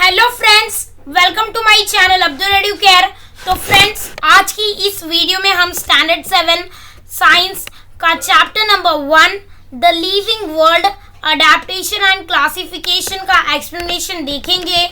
Hello friends, welcome to my channel Abdul Educare. तो friends, आज की इस वीडियो में हम स्टैंडर्ड 7 साइंस का chapter number 1 the living world adaptation and classification का एक्सप्लेनेशन देखेंगे।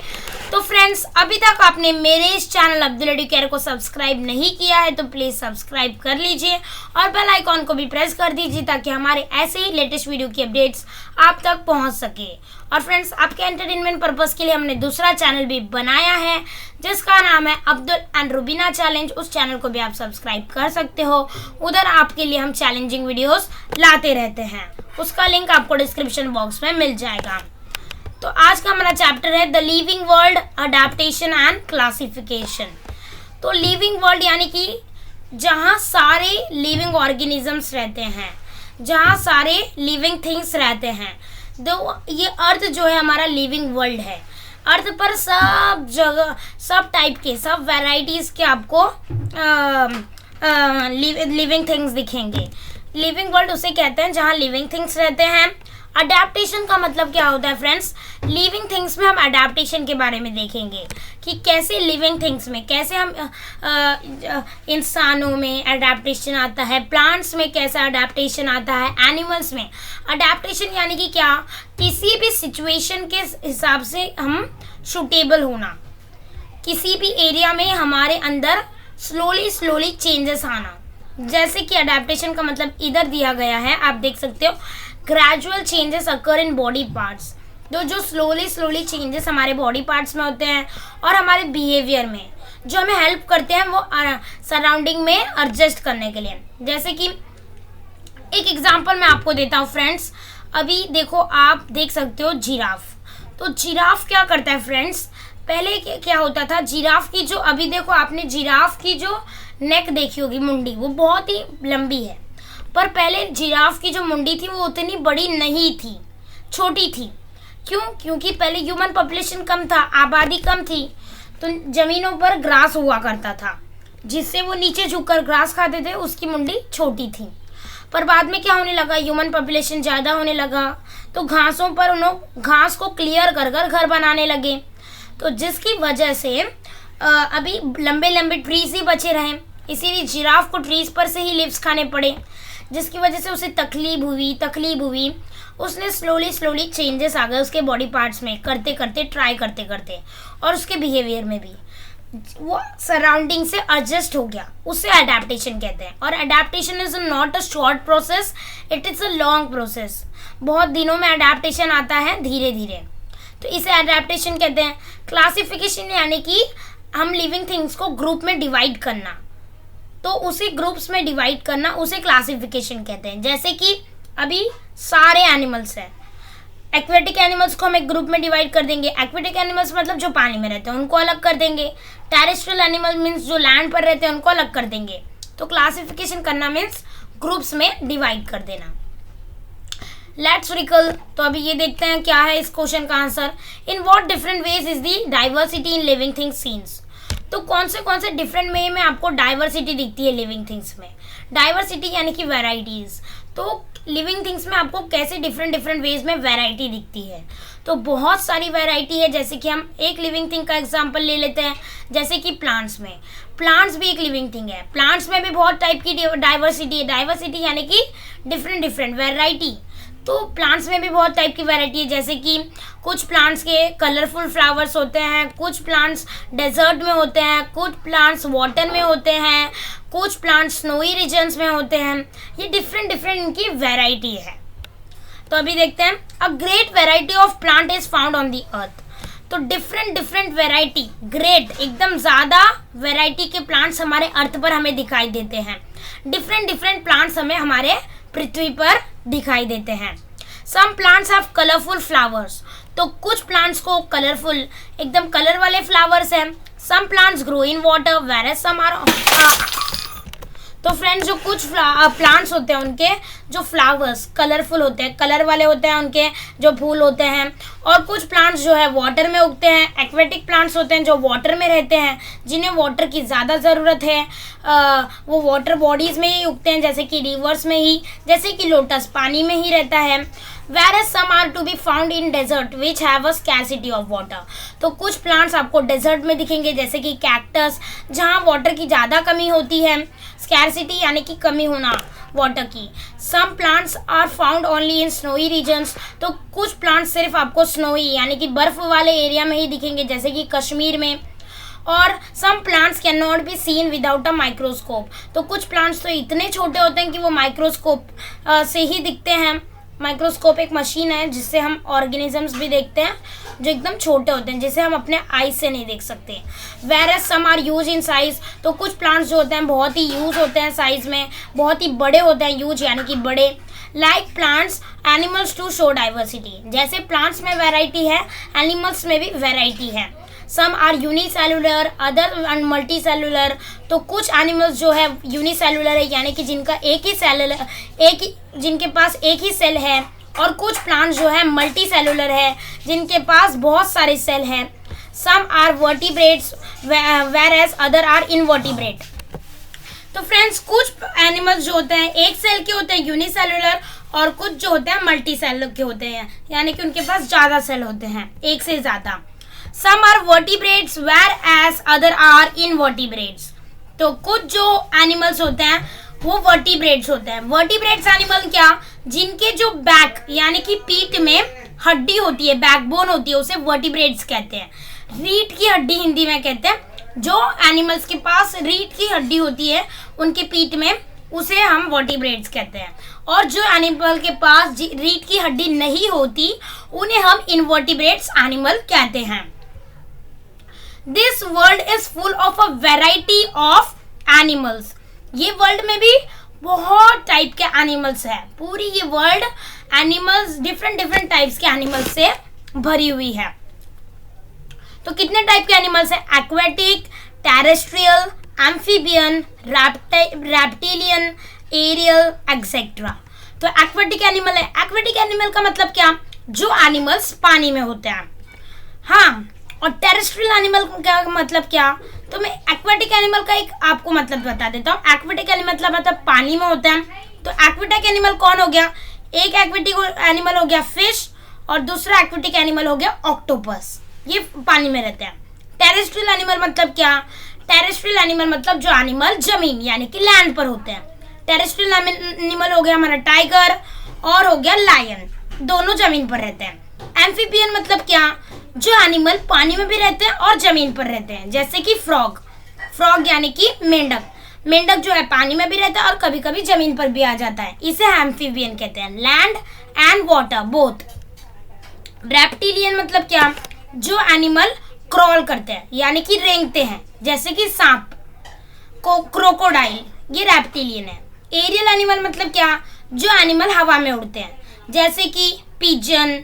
तो फ्रेंड्स, अभी तक आपने मेरे इस चैनल अब्दुल एडुकेयर को सब्सक्राइब नहीं किया है तो प्लीज़ सब्सक्राइब कर लीजिए और बेल आइकॉन को भी प्रेस कर दीजिए ताकि हमारे ऐसे ही लेटेस्ट वीडियो की अपडेट्स आप तक पहुंच सके। और फ्रेंड्स, आपके एंटरटेनमेंट पर्पस के लिए हमने दूसरा चैनल भी बनाया है जिसका नाम है अब्दुल एंड रुबीना चैलेंज। उस चैनल को भी आप सब्सक्राइब कर सकते हो। उधर आपके लिए हम चैलेंजिंग वीडियोस लाते रहते हैं। उसका लिंक आपको डिस्क्रिप्शन बॉक्स में मिल जाएगा। तो आज का हमारा चैप्टर है the living world adaptation and classification. तो लिविंग वर्ल्ड यानी कि जहाँ सारे लिविंग ऑर्गेनिजम्स रहते हैं, जहाँ सारे लिविंग थिंग्स रहते हैं। तो ये अर्थ जो है हमारा लिविंग वर्ल्ड है। अर्थ पर सब जगह सब टाइप के सब वैरायटीज़ के आपको लिविंग थिंग्स दिखेंगे। लिविंग वर्ल्ड उसे कहते हैं जहाँ लिविंग थिंग्स रहते हैं। अडेप्टेशन का मतलब क्या होता है फ्रेंड्स? लिविंग थिंग्स में हम अडेप्टेशन के बारे में देखेंगे कि कैसे लिविंग थिंग्स में कैसे हम इंसानों में अडेप्टेशन आता है, प्लांट्स में कैसा अडेप्टेशन आता है, एनिमल्स में अडेप्टेशन यानी कि क्या, किसी भी सिचुएशन के हिसाब से हम सूटेबल होना, किसी भी एरिया में हमारे अंदर स्लोली चेंजेस आना। जैसे कि अडेप्टेशन का मतलब इधर दिया गया है, आप देख सकते हो, gradual changes occur in body parts. जो स्लोली चेंजेस हमारे बॉडी पार्ट्स में होते हैं और हमारे बिहेवियर में जो हमें हेल्प करते हैं वो सराउंडिंग में एडजस्ट करने के लिए। जैसे कि एक एग्जांपल मैं आपको देता हूँ फ्रेंड्स। अभी देखो, आप देख सकते हो जिराफ। तो जिराफ क्या करता है फ्रेंड्स? पहले क्या होता था, जिराफ की जो, अभी देखो आपने जिराफ की जो नेक देखी होगी, मुंडी, वो बहुत ही लंबी है। पर पहले जिराफ की जो मुंडी थी वो उतनी बड़ी नहीं थी, छोटी थी। क्यों? क्योंकि पहले ह्यूमन पॉपुलेशन कम था, आबादी कम थी, तो ज़मीनों पर ग्रास हुआ करता था जिससे वो नीचे झुककर ग्रास खाते थे, उसकी मुंडी छोटी थी। पर बाद में क्या होने लगा, ह्यूमन पॉपुलेशन ज़्यादा होने लगा तो घासों पर उन्होंने घास को क्लियर कर कर घर बनाने लगे। तो जिसकी वजह से अभी लंबे ट्रीज ही बचे रहे। इसीलिए जिराफ को ट्रीज पर से ही लीव्स खाने पड़े, जिसकी वजह से उसे तकलीफ हुई। उसने स्लोली चेंजेस आ गए उसके बॉडी पार्ट्स में, ट्राई करते और उसके बिहेवियर में भी वो सराउंडिंग से एडजस्ट हो गया। उसे अडेप्टेशन कहते हैं। और adaptation is not a short process, it is a long process. बहुत दिनों में अडेप्टेशन आता है, धीरे धीरे। तो इसे अडेप्टेशन कहते हैं। क्लासिफिकेशन यानी कि हम लिविंग थिंग्स को ग्रुप में डिवाइड करना, तो उसे ग्रुप्स में डिवाइड करना, उसे क्लासिफिकेशन कहते हैं। जैसे कि अभी सारे एनिमल्स हैं, एक्वेटिक एनिमल्स को हम एक ग्रुप में डिवाइड कर देंगे। एक्वेटिक एनिमल्स मतलब जो पानी में रहते हैं उनको अलग कर देंगे। टेरेस्ट्रियल एनिमल मीन्स जो लैंड पर रहते हैं उनको अलग कर देंगे। तो क्लासिफिकेशन करना मीन्स ग्रुप्स में डिवाइड कर देना। लेट्स रिकल। तो अभी ये देखते हैं क्या है इस क्वेश्चन का answer. In what different ways is the diversity in living things scenes. तो कौन से डिफरेंट वे में आपको डाइवर्सिटी दिखती है लिविंग थिंग्स में? डाइवर्सिटी यानी कि वैराइटीज़। तो लिविंग थिंग्स में आपको कैसे डिफरेंट वेज में वैरायटी दिखती है? तो बहुत सारी वैरायटी है। जैसे कि हम एक लिविंग थिंग का एग्जांपल ले लेते हैं, जैसे कि प्लांट्स में। प्लांट्स भी एक लिविंग थिंग है। प्लांट्स में भी बहुत टाइप की डाइवर्सिटी है। डाइवर्सिटी यानी कि डिफरेंट वैरायटी। तो प्लांट्स में भी बहुत टाइप की वैरायटी है। जैसे कि कुछ प्लांट्स के कलरफुल फ्लावर्स होते हैं, कुछ प्लांट्स डेजर्ट में होते हैं, कुछ प्लांट्स वाटर में होते हैं, कुछ प्लांट्स स्नोई रीजन्स में होते हैं। ये डिफरेंट इनकी वैरायटी है। तो अभी देखते हैं, a great variety of plant is found on the earth. तो डिफरेंट वैरायटी, ग्रेट एकदम ज़्यादा वैरायटी के प्लांट्स हमारे अर्थ पर हमें दिखाई देते हैं। डिफरेंट प्लांट्स हमें हमारे पृथ्वी पर दिखाई देते हैं। Some plants have colourful flowers. तो कुछ प्लांट्स को कलरफुल एकदम कलर वाले फ्लावर्स हैं। Some plants grow in water whereas some are. तो फ्रेंड्स, जो कुछ प्लांट्स होते हैं उनके जो फ्लावर्स कलरफुल होते हैं, कलर वाले होते हैं उनके जो फूल होते हैं। और कुछ प्लांट्स जो है वाटर में उगते हैं, एक्वेटिक प्लांट्स होते हैं जो वाटर में रहते हैं, जिन्हें वाटर की ज़्यादा ज़रूरत है। वो वाटर बॉडीज़ में ही उगते हैं, जैसे कि रिवर्स में ही, जैसे कि लोटस पानी में ही रहता है। Whereas some are to be found in desert which have a scarcity of water। तो कुछ प्लांट्स आपको डेजर्ट में दिखेंगे, जैसे कि कैक्टस, जहाँ वाटर की ज़्यादा कमी होती है, स्कैरसिटी यानी कि कमी होना वाटर की। Some plants are found only in snowy regions. तो कुछ प्लांट्स सिर्फ आपको स्नोई यानी कि बर्फ वाले एरिया में ही दिखेंगे, जैसे कि कश्मीर में। और some plants can not be seen without a microscope. तो कुछ प्लांट्स तो इतने छोटे होते हैं कि वो माइक्रोस्कोप से ही दिखते हैं। माइक्रोस्कोप एक मशीन है जिससे हम ऑर्गेनिजम्स भी देखते हैं जो एकदम छोटे होते हैं, जिसे हम अपने आई से नहीं देख सकते। Where some are huge in size. तो कुछ प्लांट्स जो होते हैं बहुत ही यूज होते हैं साइज में, बहुत ही बड़े होते हैं, यूज यानी कि बड़े। Like plants animals to show diversity. जैसे प्लांट्स में वैरायटी है, एनिमल्स में भी वैरायटी है। Some are unicellular, other multi cellular. तो कुछ एनिमल्स जो है यूनिसेलुलर है, यानी कि जिनका जिनके पास एक ही सेल है। और कुछ प्लांट्स जो है मल्टी सेलुलर है, जिनके पास बहुत सारे सेल हैं। Some are vertebrates whereas other are invertebrate. तो फ्रेंड्स कुछ एनिमल्स जो होते हैं एक सेल के होते हैं यूनिसेलुलर, और कुछ जो होते हैं मल्टी सेल के होते हैं, यानी कि उनके पास ज़्यादा सेल होते हैं, एक से ज़्यादा। Some are vertebrates whereas other are invertebrates. तो कुछ जो एनिमल्स होते हैं वो वर्टिब्रेट्स होते हैं। वर्टिब्रेट्स एनिमल क्या, जिनके जो बैक यानी कि पीठ में हड्डी होती है, बैकबोन होती है, उसे वर्टिब्रेट्स कहते हैं। रीढ़ की हड्डी हिंदी में कहते हैं। जो एनिमल्स के पास रीढ़ की हड्डी होती है उनके पीठ में, उसे हम वर्टिब्रेट्स कहते हैं। और जो एनिमल के पास रीढ़ की हड्डी नहीं होती उन्हें हम इनवर्टिब्रेट्स एनिमल कहते हैं। This world is full of a variety of animals. ये वर्ल्ड में भी बहुत टाइप के एनिमल्स है। पूरी ये वर्ल्ड एनिमल्स डिफरेंट टाइप्स के एनिमल्स से भरी हुई है। तो कितने टाइप के एनिमल्स है? Aquatic, terrestrial, amphibian, reptilian, aerial etcetera. तो एक्वेटिक एनिमल है। एक्वेटिक एनिमल का मतलब क्या, जो एनिमल्स पानी में होते हैं। हाँ, और टेरेस्ट्रियल एनिमल का मतलब क्या, तो मैं एक्वेटिक एनिमल का एक आपको मतलब बता देता हूँ। एक्वेटिक एनिमल मतलब पानी में होता है। तो एक्वेटिक एनिमल कौन हो गया, एक एक्वेटिक एनिमल हो गया फिश, और दूसरा एक्वेटिक एनिमल हो गया ऑक्टोपस, ये पानी में रहते हैं। टेरेस्ट्रियल एनिमल मतलब क्या, टेरेस्ट्रियल एनिमल मतलब जो एनिमल जमीन यानी कि लैंड पर होते हैं। टेरेस्ट्रियल एनिमल हो गया हमारा टाइगर, और हो गया लायन, दोनों जमीन पर रहते हैं। एम्फीबियन मतलब क्या, जो एनिमल पानी में भी रहते हैं और जमीन पर रहते हैं, जैसे कि फ्रॉग यानी कि मेंढक जो है पानी में भी रहता है और कभी कभी जमीन पर भी आ जाता है, इसे एम्फीबियन कहते हैं। Land and water both. Reptilian मतलब क्या, जो एनिमल क्रॉल करते हैं यानी कि रेंगते हैं, जैसे कि सांप, क्रोकोडाइल, ये रेप्टिलियन है। एरियल एनिमल मतलब क्या, जो एनिमल हवा में उड़ते हैं, जैसे कि पिजन,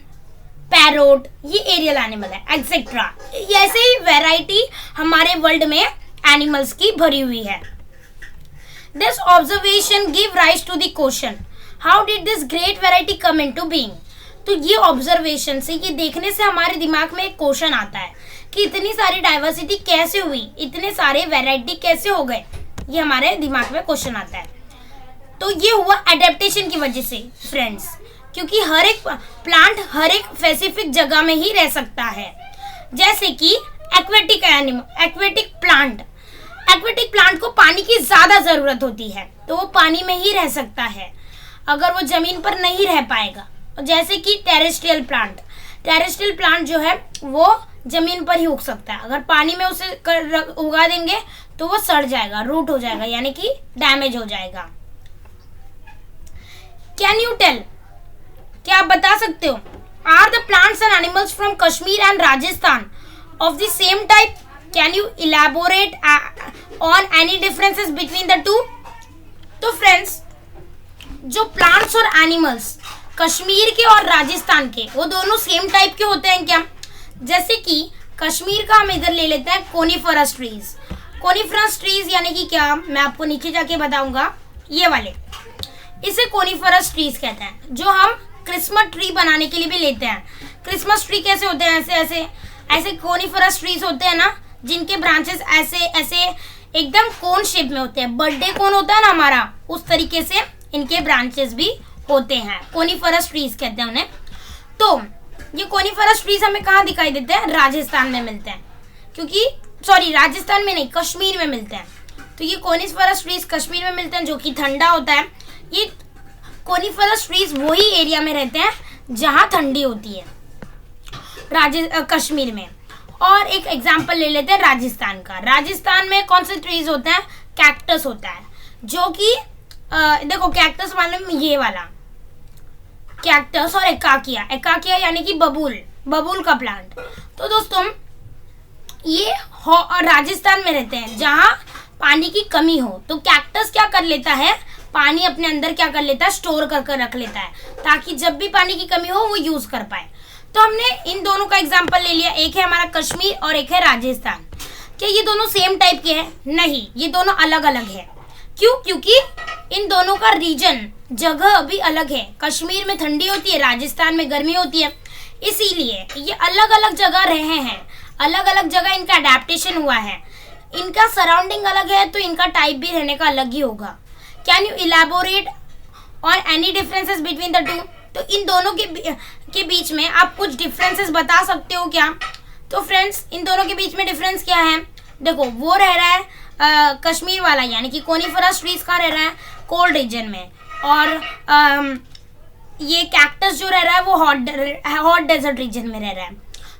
पैरोट, ये एरियल एनिमल है एक्सेट्रा। ऐसे ही वैरायटी हमारे वर्ल्ड में एनिमल्स की भरी हुई है। This observation give rise to the question, how did this great variety come into being. तो ये ऑब्जर्वेशन से, ये देखने से हमारे दिमाग में एक क्वेश्चन आता है कि इतनी सारी डाइवर्सिटी कैसे हुई, इतने सारे वैरायटी कैसे हो गए, ये हमारे दिमाग में क्वेश्चन आता है। तो ये हुआ एडेप्टेशन की वजह से फ्रेंड्स, क्योंकि हर एक प्लांट हर एक स्पेसिफिक जगह में ही रह सकता है। जैसे कि एक्वेटिक प्लांट को पानी की ज़्यादा ज़रूरत होती है, तो वो पानी में ही रह सकता है, अगर वो ज़मीन पर नहीं रह पाएगा। जैसे कि टेरेस्ट्रियल प्लांट जो है वो ज़मीन पर ही उग सकता है, अगर पानी में उसे उगा देंगे तो वो सड़ जाएगा, रूट हो जाएगा, यानी कि डैमेज हो जाएगा। कैन यू टेल, क्या आप बता सकते हो, are the plants and animals from Kashmir and Rajasthan of the same type? Can you elaborate on any differences between the two? तो फ्रेंड्स, जो प्लांट्स और एनिमल्स कश्मीर के और राजस्थान के, वो दोनों सेम टाइप के होते हैं क्या? जैसे कि कश्मीर का हम इधर ले लेते हैं कोनिफरस ट्रीज यानी कि क्या, मैं आपको नीचे जाके बताऊंगा। ये वाले इसे कोनिफरस ट्रीज कहते हैं, जो हम क्रिसमस ट्री बनाने के लिए भी लेते हैं। क्रिसमस ट्री कैसे होते हैं? ऐसे ऐसे ऐसे कोनिफरस ट्रीज होते हैं ना, जिनके ब्रांचेस ऐसे ऐसे एकदम कोन शेप में होते हैं। बर्थडे कोन होता है ना हमारा, उस तरीके से इनके ब्रांचेस भी होते हैं। कोनिफरस ट्रीज कहते हैं उन्हें। तो ये कोनिफरस ट्रीज हमें कहाँ दिखाई देते हैं? राजस्थान में मिलते हैं, क्योंकि सॉरी राजस्थान में नहीं, कश्मीर में मिलते हैं। तो ये कोनिफरस ट्रीज कश्मीर में मिलते हैं, जो कि ठंडा होता है। ये कोनिफरस ट्रीज वही एरिया में रहते हैं जहाँ ठंडी होती है, कश्मीर में। और एक एग्जांपल ले लेते हैं राजस्थान का। राजस्थान में कौन से ट्रीज होते हैं? कैक्टस होता है, जो कि देखो कैक्टस मालूम, ये वाला कैक्टस, और एकाकिया। एकाकिया यानी कि बबूल का प्लांट। तो दोस्तों ये राजस्थान में रहते हैं जहाँ पानी की कमी हो। तो कैक्टस क्या कर लेता है? पानी अपने अंदर क्या कर लेता है? स्टोर कर रख लेता है, ताकि जब भी पानी की कमी हो वो यूज कर पाए। तो हमने इन दोनों का एग्जांपल ले लिया, एक है हमारा कश्मीर और एक है राजस्थान। क्या ये दोनों सेम टाइप के हैं? नहीं, ये दोनों अलग अलग है। क्यों? क्योंकि इन दोनों का रीजन, जगह भी अलग है। कश्मीर में ठंडी होती है, राजस्थान में गर्मी होती है, इसीलिए ये अलग अलग जगह रहे हैं, अलग अलग जगह इनका अडेप्टेशन हुआ है। इनका सराउंडिंग अलग है, तो इनका टाइप भी रहने का अलग ही होगा। Can you elaborate on any differences between the two? तो इन दोनों के बीच में आप कुछ डिफरेंसेस बता सकते हो क्या? तो फ्रेंड्स, इन दोनों के बीच में डिफरेंस क्या है? देखो, वो रह रहा है कश्मीर वाला, यानी कि कोनिफरस ट्रीज कहाँ रह रहा है? कोल्ड रीजन में। और ये कैक्टस जो रह रहा है वो हॉट डेजर्ट रीजन में रह रहा है।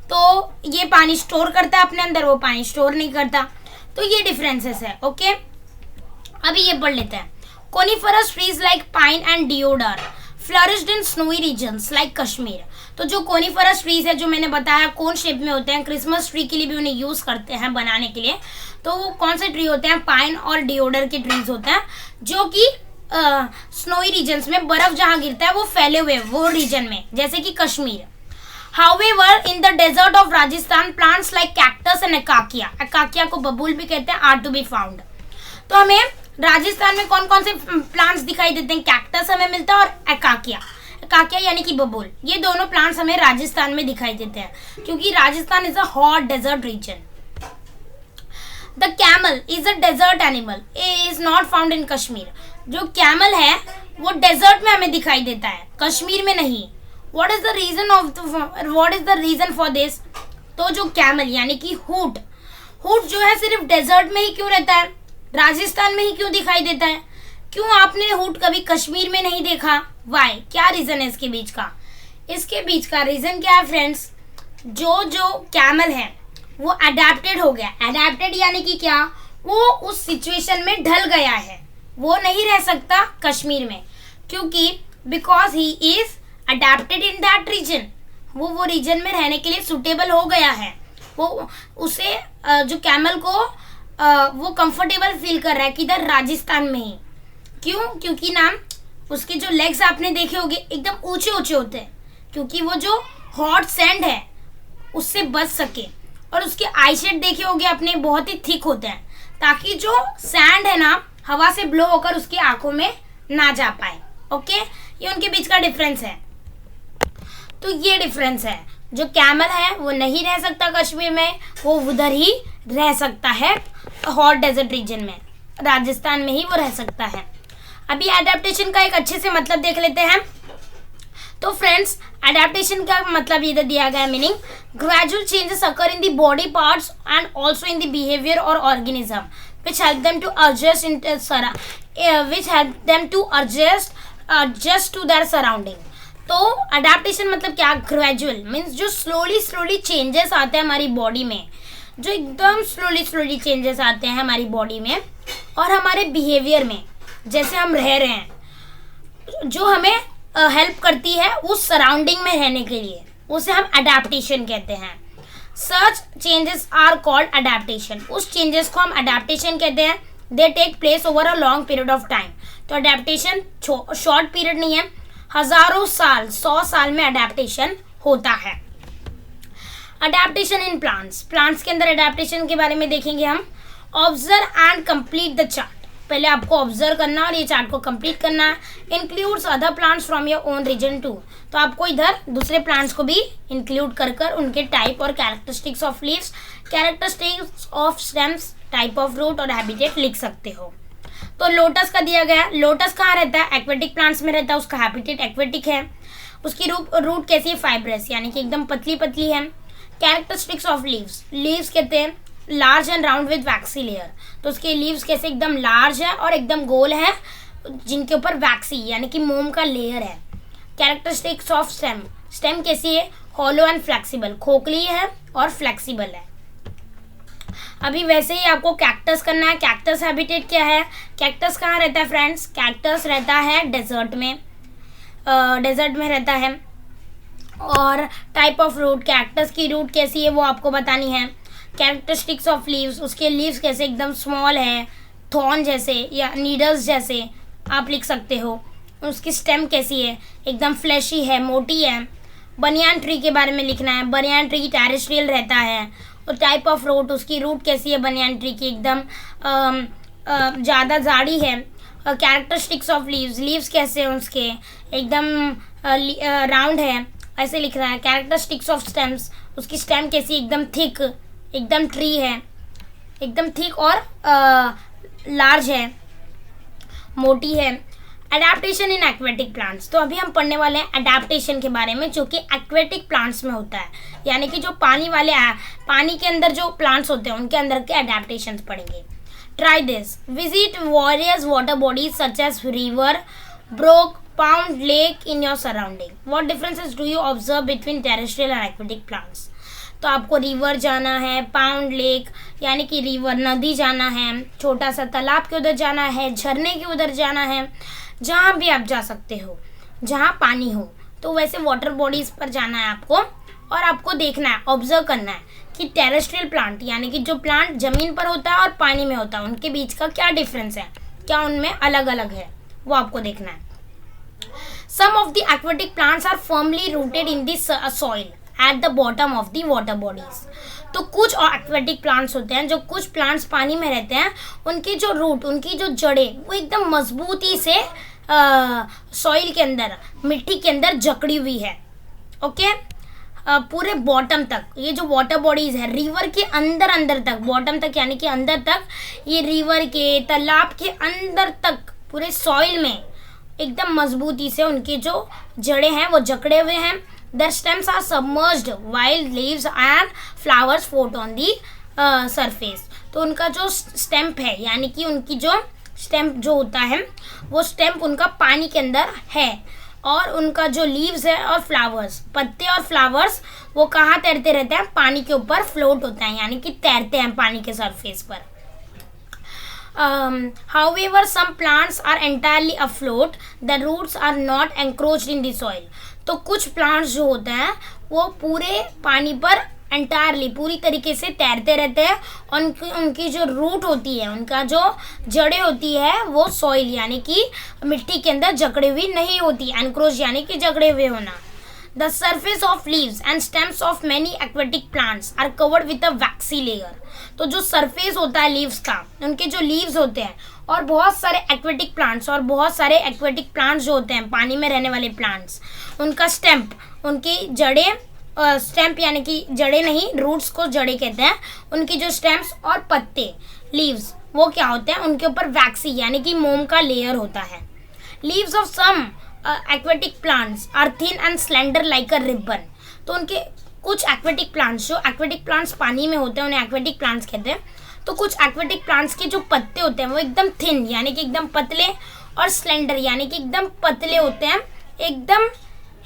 तो ये पानी स्टोर करता है अपने अंदर, वो पानी स्टोर नहीं करता। तो ये डिफरेंसेस है। ओके, अभी ये पढ़ लेते हैं। Coniferous trees like pine and deodar flourished in snowy regions like Kashmir. तो जो कोनिफरस ट्रीज है, जो मैंने बताया कोन शेप में होते हैं, क्रिसमस ट्री के लिए भी उन्हें यूज करते हैं बनाने के लिए। तो वो कौन से ट्री होते हैं? पाइन और डिओडर के ट्रीज होते हैं, जो कि स्नोई रीजन्स में, बर्फ जहाँ गिरता है वो फैले हुए वो रीजन में, जैसे कि Kashmir. However, in the desert of Rajasthan, plants like cactus and acacia को बबूल भी कहते हैं, are to be found। तो हमें राजस्थान में कौन कौन से प्लांट्स दिखाई देते हैं? कैक्टस हमें मिलता है, और एकाकिया यानी कि बबूल। ये दोनों प्लांट्स हमें राजस्थान में दिखाई देते हैं, क्योंकि Rajasthan is a hot desert region. The camel is a desert animal, is not found in Kashmir. जो कैमल है वो डेजर्ट में हमें दिखाई देता है, कश्मीर में नहीं। What is the reason for this? तो जो कैमल यानी कि ऊंट जो है सिर्फ डेजर्ट में ही क्यों रहता है? राजस्थान में ही क्यों दिखाई देता है? क्यों आपने ऊंट कभी कश्मीर में नहीं देखा? Why? क्या रीजन है इसके बीच का? इसके बीच का रीजन क्या है फ्रेंड्स? जो कैमल है वो अडेप्टेड हो गया। अडेप्टेड यानी कि क्या? वो उस सिचुएशन में ढल गया है, वो नहीं रह सकता कश्मीर में, क्योंकि because he is adapted in that region. वो रीजन में रहने के लिए सुटेबल हो गया है। वो उसे जो कैमल को वो कंफर्टेबल फील कर रहा है, किधर? राजस्थान में ही। क्यों? क्योंकि ना उसके जो लेग्स आपने देखे होंगे एकदम ऊंचे ऊंचे होते हैं, क्योंकि वो जो हॉट सैंड है उससे बच सके। और उसके आई शेड देखे होंगे अपने, बहुत ही थिक होते हैं, ताकि जो सैंड है ना हवा से ब्लो होकर उसकी आंखों में ना जा पाए। ओके, ये उनके बीच का डिफरेंस है। तो ये डिफरेंस है, जो कैमल है वो नहीं रह सकता कश्मीर में, वो उधर ही रह सकता है हॉट डेजर्ट रीजन में, राजस्थान में ही वो रह सकता है। अभी एडेप्टेशन का एक अच्छे से मतलब देख लेते हैं। तो फ्रेंड्स, एडेप्टेशन का मतलब इधर दिया गया meaning, gradual changes occur in the body parts and also in the behaviour और organism which help them to adjust to their surrounding। तो अडेप्टेशन मतलब क्या? ग्रेजुअल मीन्स जो स्लोली चेंजेस आते हैं हमारी बॉडी में, जो एकदम स्लोली चेंजेस आते हैं हमारी बॉडी में और हमारे बिहेवियर में, जैसे हम रह रहे हैं, जो हमें हेल्प करती है उस सराउंडिंग में रहने के लिए, उसे हम अडेप्टेशन कहते हैं। Such changes are called adaptation. उस चेंजेस को हम अडेप्टेशन कहते हैं। They take place over a long period of time. तो अडेप्टेशन शॉर्ट पीरियड नहीं है, हजारों साल, 100 साल में अडेप्टेशन होता है। अडेप्टेशन इन प्लांट्स के अंदर अडेप्टेशन के बारे में देखेंगे हम। Observe and complete the chart. पहले आपको ऑब्जर्व करना और ये चार्ट को कंप्लीट करना है। Includes other plants from your own region too, तो आपको इधर दूसरे प्लांट्स को भी इंक्लूड कर उनके टाइप और characteristics of leaves, characteristics of stems, type of root और हैबिटेट लिख सकते हो। तो लोटस का दिया गया, लोटस कहाँ रहता है? एक्वेटिक प्लांट्स में रहता है, उसका हैबिटेट एक्वेटिक है। उसकी रूट कैसी है? फाइब्रस, यानी कि एकदम पतली पतली है। कैरेक्टरिस्टिक्स ऑफ लीव्स, लीव्स कहते हैं large and round with waxy layer, तो उसके लीव्स कैसे? एकदम लार्ज है और एकदम गोल है, जिनके ऊपर वैक्सी यानी कि मोम का लेयर है। कैरेक्टरिस्टिक्स ऑफ स्टेम, स्टेम कैसी है? हॉलो एंड फ्लेक्सिबल, खोखली है और फ्लेक्सिबल है। अभी वैसे ही आपको कैक्टस करना है। कैक्टस हैबिटेट क्या है? कैक्टस कहाँ रहता है फ्रेंड्स? कैक्टस रहता है डेजर्ट में, डेजर्ट में रहता है। और टाइप ऑफ रूट, कैक्टस की रूट कैसी है वो आपको बतानी है। कैरेक्टरिस्टिक्स ऑफ लीव्स, उसके लीव्स कैसे? एकदम स्मॉल है, थॉर्न जैसे या नीडल्स जैसे आप लिख सकते हो। उसकी स्टेम कैसी है? एकदम फ्लैशी है, मोटी है। बनियान ट्री के बारे में लिखना है, बनियान ट्री टेरेस्ट्रियल रहता है। और टाइप ऑफ रूट, उसकी रूट कैसी है बनियान ट्री की? एकदम ज़्यादा जाड़ी है। कैरेक्टरिस्टिक्स ऑफ लीव्स, लीव्स कैसे हैं उसके? एकदम राउंड है, ऐसे लिख रहा है। कैरेक्टरिस्टिक्स ऑफ स्टेम्स, उसकी स्टेम कैसी? एकदम थिक, एकदम ट्री है, एकदम थिक और लार्ज है, मोटी है। अडेप्टेशन इन एक्वेटिक प्लांट्स, तो अभी हम पढ़ने वाले हैं अडेप्टेशन के बारे में, जो कि एक्वेटिक प्लांट्स में होता है, यानी कि जो पानी वाले पानी के अंदर जो प्लांट्स होते हैं उनके अंदर के अडेप्टेशन पढ़ेंगे। Try this, visit various water bodies such as river, brook, pond, lake in your surrounding. What differences do you observe between terrestrial and aquatic plants? तो आपको रिवर जाना है, पाउंड लेक यानी कि रिवर नदी जाना है, छोटा सा तालाब के उधर जाना है, झरने के उधर जाना है, जहाँ भी आप जा सकते हो जहाँ पानी हो। तो वैसे वाटर बॉडीज़ पर जाना है आपको और आपको देखना है, ऑब्जर्व करना है कि टेरेस्ट्रियल प्लांट यानी कि जो प्लांट ज़मीन पर होता है और पानी में होता है उनके बीच का क्या डिफरेंस है, क्या उनमें अलग अलग है, वो आपको देखना है। Some of the aquatic plants are firmly rooted in the soil at the bottom of the water bodies. तो कुछ एक्वेटिक प्लांट्स होते हैं, जो कुछ प्लांट्स पानी में रहते हैं, उनकी जो रूट, उनकी जो जड़ें वो एकदम मजबूती से सॉइल के अंदर, मिट्टी के अंदर जकड़ी हुई है। ओके, पूरे बॉटम तक ये जो वाटर बॉडीज है, रिवर के अंदर अंदर तक, बॉटम तक यानी कि अंदर तक, ये रिवर के तालाब के अंदर तक पूरे सॉइल में एकदम मजबूती से उनके जो जड़ें हैं वो जकड़े हुए हैं। Their stems are submerged while leaves and flowers float on the surface. तो उनका जो स्टेम्प है यानी कि उनकी जो स्टेम्प जो होता है वो स्टेम्प उनका पानी के अंदर है, और उनका जो लीव्स है और फ्लावर्स, पत्ते और फ्लावर्स वो कहाँ तैरते रहते हैं? पानी के ऊपर फ्लोट होते हैं, यानी कि तैरते हैं पानी के सरफेस पर। However, some plants are entirely afloat. The roots are not encroached in the soil. तो कुछ प्लांट्स जो होते हैं वो पूरे पानी पर एंटायरली, पूरी तरीके से तैरते रहते हैं, और उनकी जो रूट होती है, उनका जो जड़ें होती है वो सॉइल यानी कि मिट्टी के अंदर जकड़ी हुई नहीं होती, एनक्रोच यानी कि जकड़े हुए होना। The surface of leaves and stems of many aquatic plants are covered with a waxy layer. तो जो सरफेस होता है लीव्स का, उनके जो लीव्स होते हैं, और बहुत सारे एक्वेटिक प्लांट्स और बहुत सारे एक्वेटिक प्लांट्स जो होते हैं पानी में रहने वाले प्लांट्स, उनका स्टेम्प, उनकी जड़ें, स्टेम्प यानी कि जड़ें नहीं, रूट्स को जड़ें कहते हैं, उनकी जो स्टेम्प्स और पत्ते, लीव्स, वो क्या होते हैं? उनके ऊपर वैक्सी यानी कि मोम का लेयर होता है। Leaves of some aquatic plants are thin and slender like a ribbon. तो उनके कुछ एक्वेटिक प्लांट्स, जो एक्वेटिक प्लांट्स पानी में होते हैं उन्हें एक्वेटिक प्लांट्स कहते हैं। तो कुछ एक्वेटिक प्लांट्स के जो पत्ते होते हैं वो एकदम थिन यानी कि एकदम पतले, और स्लेंडर यानी कि एकदम पतले होते हैं,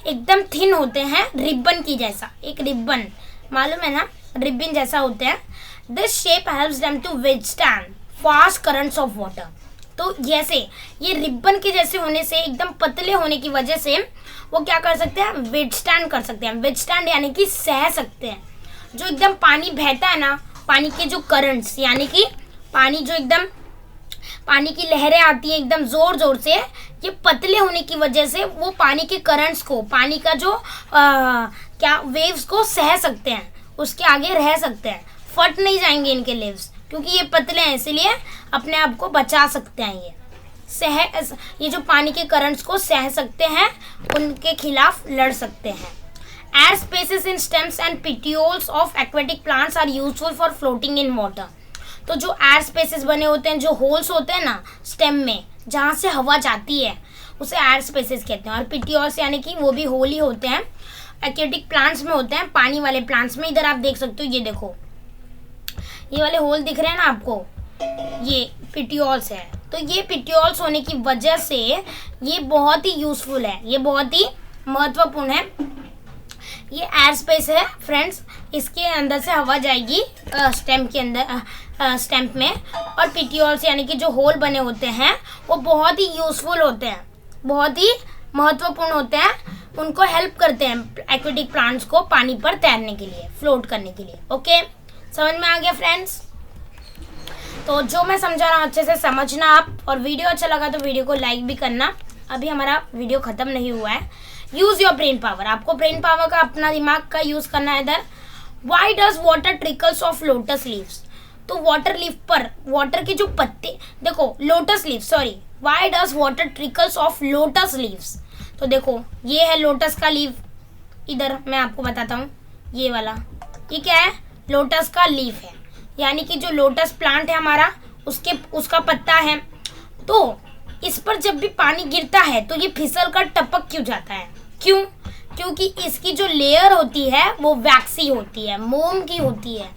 एकदम थिन होते हैं, रिबन की जैसा, एक रिबन मालूम है ना, रिबन जैसा होते हैं। This shape helps them to withstand fast currents of water. तो जैसे ये रिबन के जैसे होने से, एकदम पतले होने की वजह से वो क्या कर सकते हैं? विथस्टैंड कर सकते हैं। विथस्टैंड यानी कि सह सकते हैं। जो एकदम पानी बहता है ना, पानी के जो करंट्स यानी कि पानी जो एकदम, पानी की लहरें आती हैं एकदम जोर जोर से, ये पतले होने की वजह से वो पानी के करंट्स को, पानी का जो क्या वेव्स को सह सकते हैं, उसके आगे रह सकते हैं, फट नहीं जाएंगे इनके वेव्स, क्योंकि ये पतले हैं इसलिए अपने आप को बचा सकते हैं। ये जो पानी के करंट्स को सह सकते हैं, उनके खिलाफ लड़ सकते हैं। Air spaces in stems and petioles of aquatic plants are useful for floating in water. तो जो एयर स्पेसेस बने होते हैं, जो होल्स होते हैं ना स्टेम में, जहाँ से हवा जाती है, उसे एयर स्पेसेस कहते हैं। और पेटियोल्स यानी कि वो भी होल ही होते हैं, एक्वेटिक प्लांट्स में होते हैं, पानी वाले प्लांट्स में। इधर आप देख सकते हो, ये देखो, ये वाले होल दिख रहे हैं ना आपको, ये पेटियोल्स है। तो ये पेटियोल्स होने की वजह से ये बहुत ही यूजफुल है, ये बहुत ही महत्वपूर्ण है। ये एयर स्पेस है फ्रेंड्स, इसके अंदर से हवा जाएगी स्टेम के अंदर, स्टेम में। और पेटियोल्स यानी कि जो होल बने होते हैं वो बहुत ही यूजफुल होते हैं, बहुत ही महत्वपूर्ण होते हैं। उनको हेल्प करते हैं एक्वेटिक प्लांट्स को पानी पर तैरने के लिए, फ्लोट करने के लिए। ओके, समझ में आ गया फ्रेंड्स? तो जो मैं समझा रहा हूँ अच्छे से समझना आप, और वीडियो अच्छा लगा तो वीडियो को लाइक भी करना। अभी हमारा वीडियो ख़त्म नहीं हुआ है। यूज़ योर ब्रेन पावर, आपको ब्रेन पावर का, अपना दिमाग का यूज़ करना है इधर। Why does water trickles of lotus leaves? तो वाटर लीफ पर, वाटर के जो पत्ते, देखो lotus leave, sorry, why does water trickles of lotus leaves? तो देखो ये है लोटस का लीव, इधर मैं आपको बताता हूँ, ये वाला, ये क्या है? लोटस का लीफ है, यानी कि जो लोटस प्लांट है हमारा, उसका पत्ता है। तो इस पर जब भी पानी गिरता है तो ये फिसल कर टपक क्यों जाता है? क्यों? क्योंकि इसकी जो लेयर होती है वो वैक्सी होती है, मोम की होती है।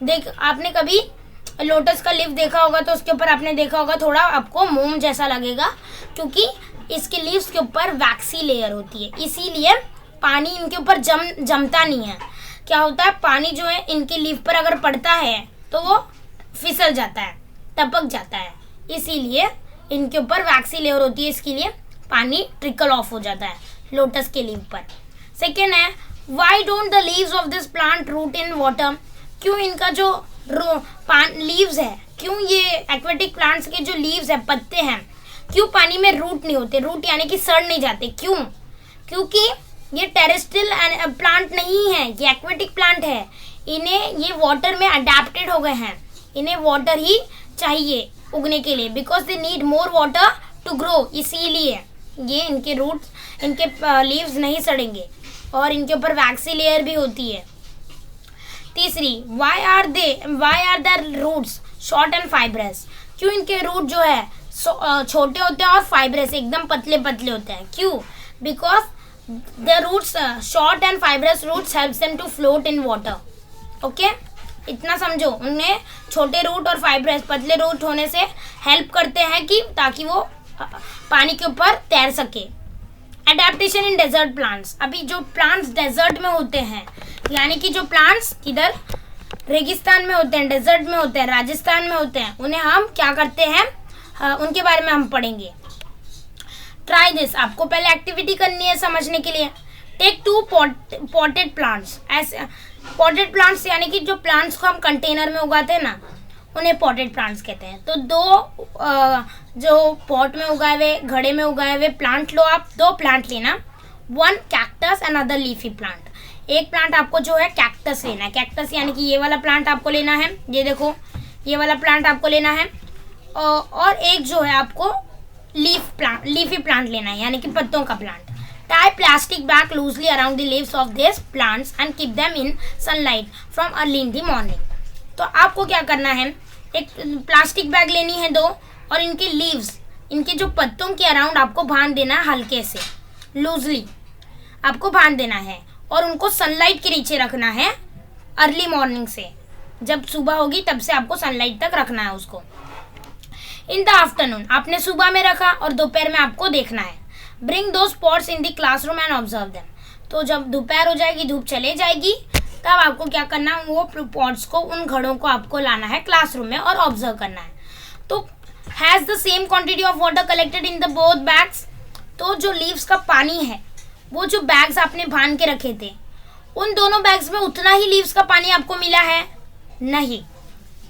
देख, आपने कभी लोटस का लीफ देखा होगा तो उसके ऊपर आपने देखा होगा थोड़ा आपको मोम जैसा लगेगा, क्योंकि इसके लीव्स के ऊपर वैक्सी लेयर होती है, इसीलिए पानी इनके ऊपर जमता नहीं है। क्या होता है, पानी जो है इनके लीफ पर अगर पड़ता है तो वो फिसल जाता है, टपक जाता है, इसीलिए इनके ऊपर वैक्सी लेयर होती है, इसके लिए पानी ट्रिकल ऑफ हो जाता है लोटस के लीफ पर। सेकेंड है, why don't the leaves of this plant root in water? क्यों इनका जो लीव्स है, क्यों ये एक्वेटिक प्लांट्स के जो लीव्स है, पत्ते हैं, क्यों पानी में रूट नहीं होते? रूट यानी कि सड़ नहीं जाते, क्यों? क्योंकि ये टेरेस्ट्रियल प्लांट नहीं है, ये एक्वेटिक प्लांट है। इन्हें ये वाटर में अडेप्टेड हो गए हैं, इन्हें वाटर ही चाहिए उगने के लिए, because they need more water to grow. इसीलिए ये इनके रूट्स, इनके लीव्स नहीं सड़ेंगे, और इनके ऊपर वैक्सी लेयर भी होती है। तीसरी, why are the roots short and fibrous? क्यों इनके रूट जो है छोटे होते हैं और फाइब्रस, एकदम पतले पतले होते हैं? क्यों? Because the roots, short and fibrous roots helps them to float in water. Okay, इतना समझो, उन्हें छोटे रूट और फाइब्रस, पतले रूट होने से हेल्प करते हैं कि ताकि वो पानी के ऊपर तैर सके। एडेप्टेशन इन डेजर्ट प्लांट्स, अभी जो प्लांट्स डेजर्ट में होते हैं, यानी कि जो प्लांट्स इधर रेगिस्तान में होते हैं, डेजर्ट में होते हैं, राजस्थान में होते हैं, उन्हें हम क्या करते हैं, उनके बारे में हम पढ़ेंगे। ट्राई दिस, आपको पहले एक्टिविटी करनी है समझने के लिए। टेक 2 पॉटेड प्लांट्स, ऐसे पॉटेड प्लांट्स यानी कि जो प्लांट्स को हम कंटेनर में उगाते हैं ना, उन्हें पॉटेड प्लांट्स कहते हैं। तो 2 जो पॉट में उगाए हुए, घड़े में उगाए हुए प्लांट लो आप, 2 प्लांट लेना, 1 cactus and other leafy plant. एक प्लांट आपको जो है कैक्टस लेना है, कैक्टस यानी कि ये वाला प्लांट आपको लेना है, ये देखो ये वाला प्लांट आपको लेना है, और एक जो है आपको लीफी प्लांट लेना है, यानी कि पत्तों का plant. Tie plastic bag loosely around the leaves of these plants and keep them in sunlight from early in the morning. तो आपको क्या करना है, एक प्लास्टिक बैग लेनी है 2, और इनके लीव्स, इनके जो पत्तों के अराउंड आपको बांध देना है, हल्के से लूजली आपको बांध देना है, और उनको सनलाइट के नीचे रखना है अर्ली मॉर्निंग से, जब सुबह होगी तब से आपको सनलाइट तक रखना है उसको। इन द आफ्टरनून, आपने सुबह में रखा और दोपहर में आपको देखना है। ब्रिंग दो pots in the classroom and observe them, तो जब दोपहर हो जाएगी, धूप चले जाएगी, तब आपको क्या करना है, वो पॉट्स को, उन घड़ों को आपको लाना है क्लासरूम में और ऑब्जर्व करना है। तो has the same quantity of water collected in the both bags? तो जो लीव्स का पानी है, वो जो बैग्स आपने बांध के रखे थे, उन दोनों बैग्स में उतना ही लीव्स का पानी आपको मिला है? नहीं,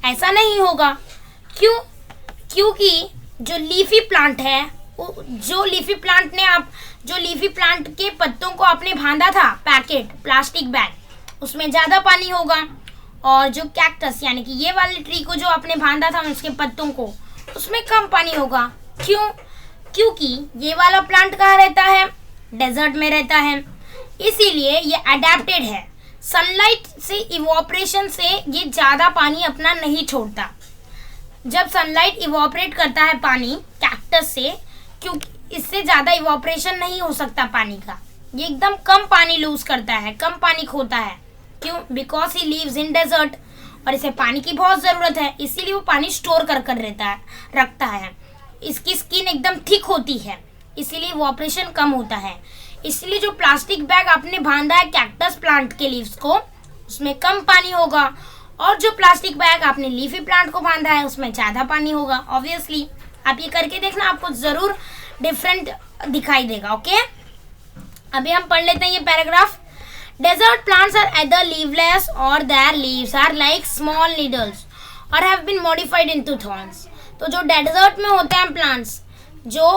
ऐसा नहीं होगा। क्यों? क्योंकि जो लीफी प्लांट है, जो लीफी प्लांट के पत्तों को आपने बांधा था, पैकेट प्लास्टिक बैग, उसमें ज़्यादा पानी होगा, और जो कैक्टस यानी कि ये वाले ट्री को जो आपने बांधा था उसके पत्तों को, उसमें कम पानी होगा। क्यों? क्योंकि ये वाला प्लांट कहाँ रहता है? डेजर्ट में रहता है, इसीलिए ये अडेप्टेड है। सनलाइट से इवोपरेशन से ये ज़्यादा पानी अपना नहीं छोड़ता। जब सनलाइट इवोपरेट करता है पानी कैक्टस से, क्योंकि इससे ज़्यादा इवोपरेशन नहीं हो सकता पानी का, ये एकदम कम पानी लूज करता है, कम पानी खोता है। क्यों? Because he lives in desert, और इसे पानी की बहुत ज़रूरत है, इसीलिए वो पानी स्टोर कर रखता है। इसकी स्किन एकदम थिक होती है, इसीलिए इवोपरेशन कम होता है। इसलिए जो प्लास्टिक बैग आपने बांधा है कैक्टस प्लांट के लीव्स को, उसमें कम पानी होगा, और जो प्लास्टिक बैग आपने लीफी प्लांट को बांधा है उसमें ज़्यादा पानी होगा। ऑब्वियसली आप ये करके देखना, आपको ज़रूर डिफरेंट दिखाई देगा। ओके, अभी हम पढ़ लेते हैं ये paragraph. Desert plants are either leafless or their leaves are like small needles or have been modified into thorns। तो जो डेजर्ट में होते हैं प्लांट्स, जो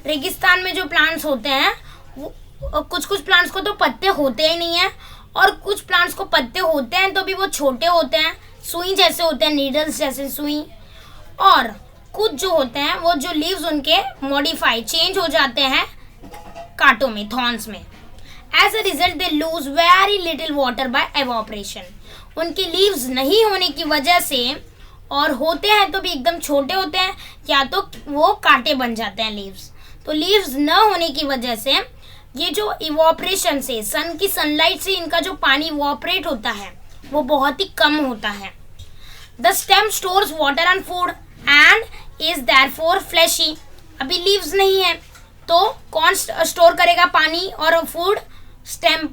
रेगिस्तान में जो प्लांट्स होते हैं, कुछ प्लांट्स को तो पत्ते होते ही नहीं हैं, और कुछ प्लांट्स को पत्ते होते हैं तो भी वो छोटे होते हैं, सुई जैसे होते हैं, नीडल्स जैसे सुई। और कुछ जो होते हैं वो जो लीव्स उनके मॉडिफाई चेंज हो जाते हैं कांटों में, थॉर्न्स में। As a result they lose very little water by evaporation. उनके लीव्स नहीं होने की वजह से, और होते हैं तो भी एकदम छोटे होते हैं, या तो वो कांटे बन जाते हैं लीव्स। तो लीव्स न होने की वजह से ये जो इवोपरेशन से, सन की सनलाइट से इनका जो पानी इवोपरेट होता है वो बहुत ही कम होता है। The stem stores water and food and is therefore fleshy. अभी लीव्स नहीं है तो कौन स्टोर करेगा पानी और फूड? स्टेम।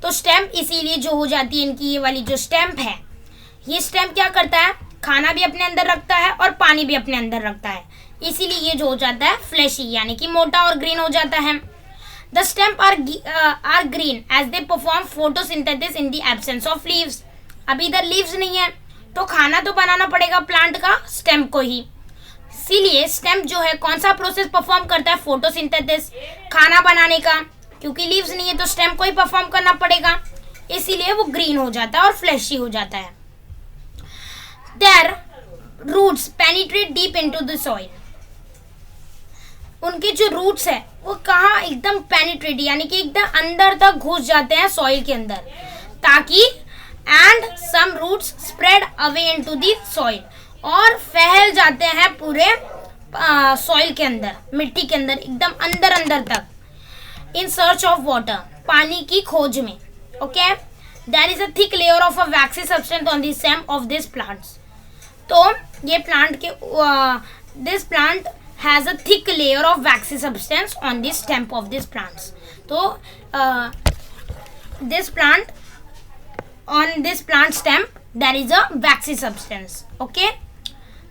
तो स्टेम इसीलिए जो हो जाती है इनकी, ये वाली जो स्टेम है, ये स्टेम क्या करता है? खाना भी अपने अंदर रखता है और पानी भी अपने अंदर रखता है, इसीलिए ये जो हो जाता है फ्लैशी, यानी कि मोटा और ग्रीन हो जाता है। The stem are green as they perform photosynthesis in the absence of leaves. अभी इधर लीव्स नहीं है तो खाना तो बनाना पड़ेगा प्लांट का स्टेम को ही, इसीलिए स्टेम जो है कौन सा प्रोसेस परफॉर्म करता है? फोटोसिंथेसिस, खाना बनाने का। क्योंकि लीव्स नहीं है तो स्टेम को ही परफॉर्म करना पड़ेगा, इसीलिए वो ग्रीन हो जाता है और फ्लैशी हो जाता है। Their roots penetrate deep into the soil. उनके जो रूट्स है वो कहाँ एकदम पेनिट्रेट, यानी कि एकदम अंदर तक घुस जाते हैं सॉइल के अंदर, ताकि and some roots spread away into the soil, और फैल जाते हैं पूरे सॉइल के अंदर, मिट्टी के अंदर, एकदम अंदर तक। इन सर्च ऑफ वाटर, पानी की खोज में। Okay, there is a thick layer of a waxy substance on the stem of this plants. तो ये प्लांट के this plant has a thick layer of waxy substance on the stem of this plants. तो this plant on this plant stem there is a waxy substance. Okay,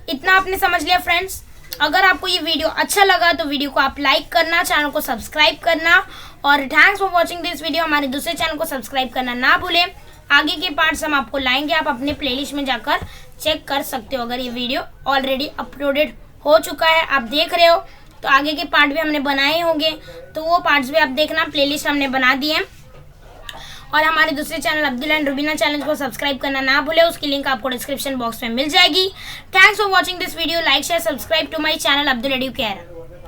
इतना आपने समझ लिया friends. अगर आपको ये वीडियो अच्छा लगा तो वीडियो को आप लाइक करना, चैनल को सब्सक्राइब करना, और thanks for watching this video. हमारे दूसरे चैनल को सब्सक्राइब करना ना भूलें। आगे के पार्ट्स हम आपको लाएंगे, आप अपने प्लेलिस्ट में जाकर चेक कर सकते हो। अगर ये वीडियो ऑलरेडी अपलोडेड हो चुका है, आप देख रहे हो, तो आगे के पार्ट भी हमने बनाए होंगे, तो वो पार्ट्स भी आप देखना, प्लेलिस्ट हमने बना दिए हैं। और हमारे दूसरे channel Abdul and Rubina channel को सब्सक्राइब करना ना भूले, उसकी लिंक आपको डिस्क्रिप्शन बॉक्स में मिल जाएगी। Thanks for watching this video. Like share subscribe to my channel Abdul Educare.